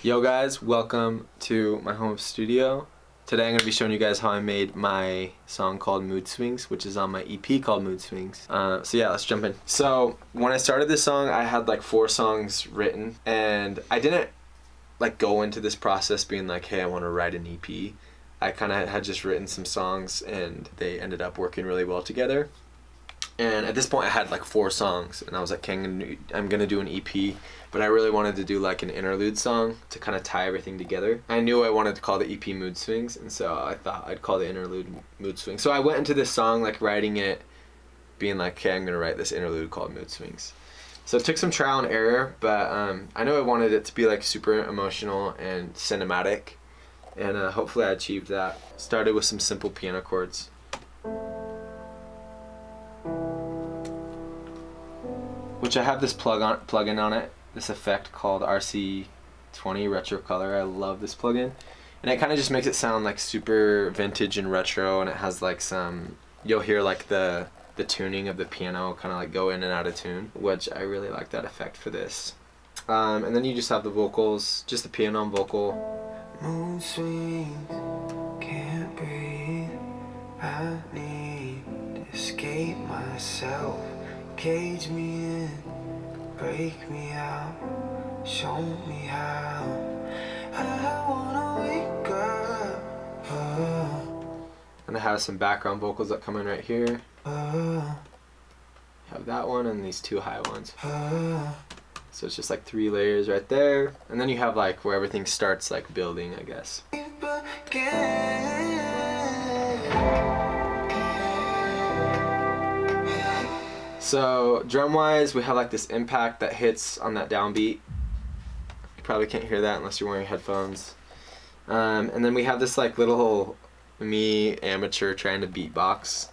Yo guys, welcome to my home studio. Today I'm going to be showing you guys how I made my song called Mood Swings, which is on my EP called Mood Swings. So yeah, let's jump in. So when I started this song, I had like 4 songs written, and I didn't like go into this process being like, hey, I want to write an EP. I kind of had just written some songs and they ended up working really well together. And at this point I had like 4 songs and I was like, okay, I'm gonna do an EP, but I really wanted to do like an interlude song to kind of tie everything together. I knew I wanted to call the EP Mood Swings, and so I thought I'd call the interlude Mood Swings. So I went into this song like writing it, being like, okay, I'm gonna write this interlude called Mood Swings. So it took some trial and error, but I know I wanted it to be like super emotional and cinematic, and hopefully I achieved that. Started with some simple piano chords. Which I have this plugin on it, this effect called RC20 Retro Color. I love this plugin, and it kind of just makes it sound like super vintage and retro, and it has like some, you'll hear like the tuning of the piano kind of like go in and out of tune, which I really like that effect for this. And then you just have the vocals, just the piano and vocal. Mood swings, can't breathe, I need to escape myself. Cage me in, break me out, show me how. I wanna wake up. And I have some background vocals that come in right here. Have that one and these 2 high ones. So it's just like 3 layers right there. And then you have like where everything starts like building, I guess. So drum wise, we have like this impact that hits on that downbeat. You probably can't hear that unless you're wearing headphones. And then we have this like little me amateur trying to beatbox.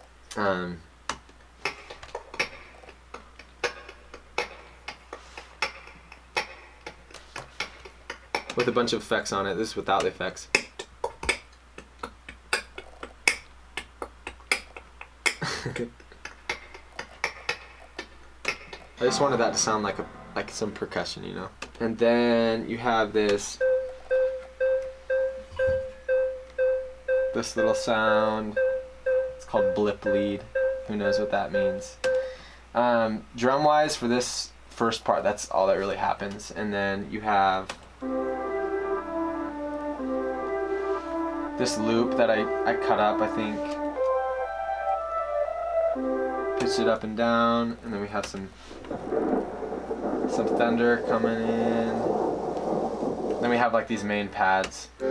With a bunch of effects on it. This is without the effects. I just wanted that to sound like some percussion, you know. And then you have this little sound. It's called blip lead. Who knows what that means? Drum wise, for this first part, that's all that really happens. And then you have this loop that I cut up, I think. Pitch it up and down, and then we have some thunder coming in. Then we have like these main pads. We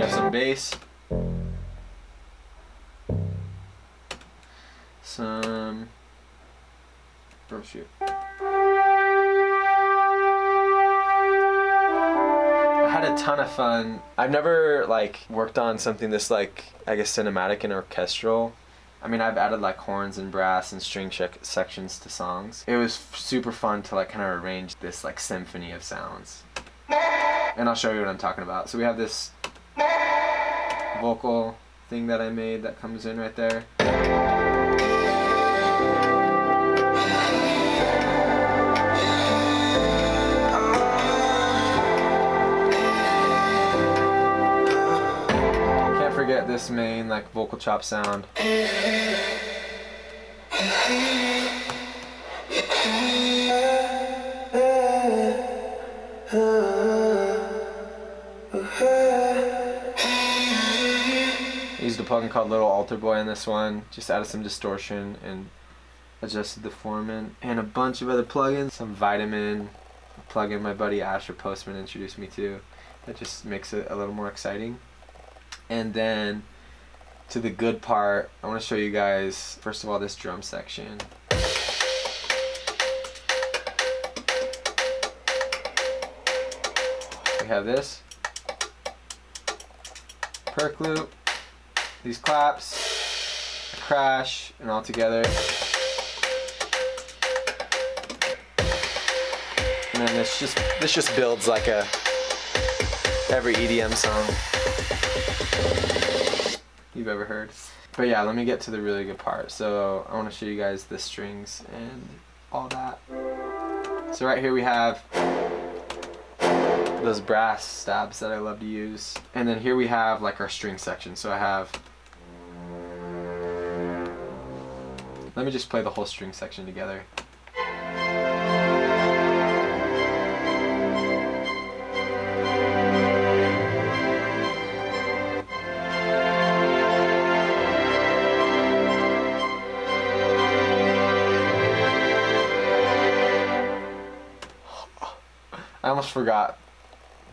have some bass. Oh shoot. I had a ton of fun. I've never like worked on something this like, I guess, cinematic and orchestral. I mean, I've added like horns and brass and string sections to songs. It was super fun to like kind of arrange this like symphony of sounds. And I'll show you what I'm talking about. So we have this vocal thing that I made that comes in right there. Get this main like vocal chop sound. Used a plugin called Little Altar Boy on this one. Just added some distortion and adjusted the formant, and a bunch of other plugins. Some Vitamin plugin my buddy Asher Postman introduced me to. That just makes it a little more exciting. And then to the good part, I want to show you guys, first of all, this drum section. We have this perk loop, these claps, a crash, and all together. And then this just builds like every EDM song. you've ever heard. But yeah, let me get to the really good part. So I want to show you guys the strings and all that. So right here we have those brass stabs that I love to use. And then here we have like our string section. So I have, let me just play the whole string section together. I almost forgot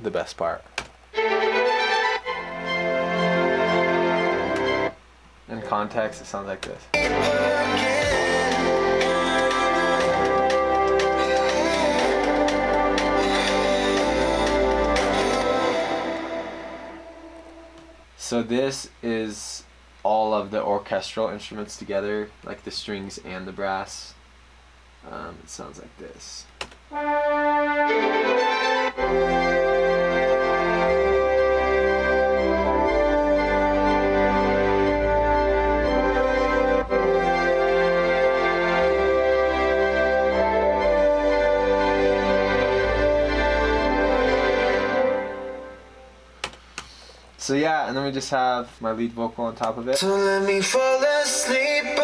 the best part. In context, it sounds like this. So this is all of the orchestral instruments together, like the strings and the brass. It sounds like this. So yeah, and then we just have my lead vocal on top of it. So let me fall asleep again.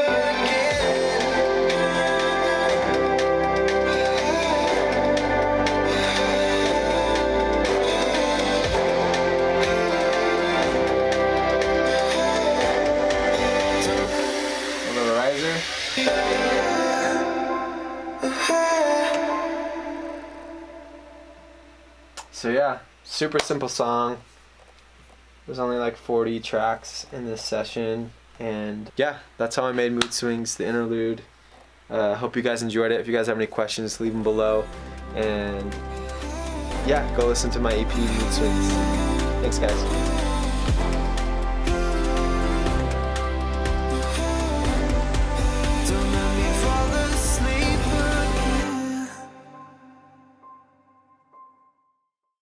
A little riser. So yeah, super simple song. There's only like 40 tracks in this session, and yeah, that's how I made Mood Swings, the interlude. Hope you guys enjoyed it. If you guys have any questions, leave them below, and yeah, go listen to my EP Mood Swings. Thanks guys.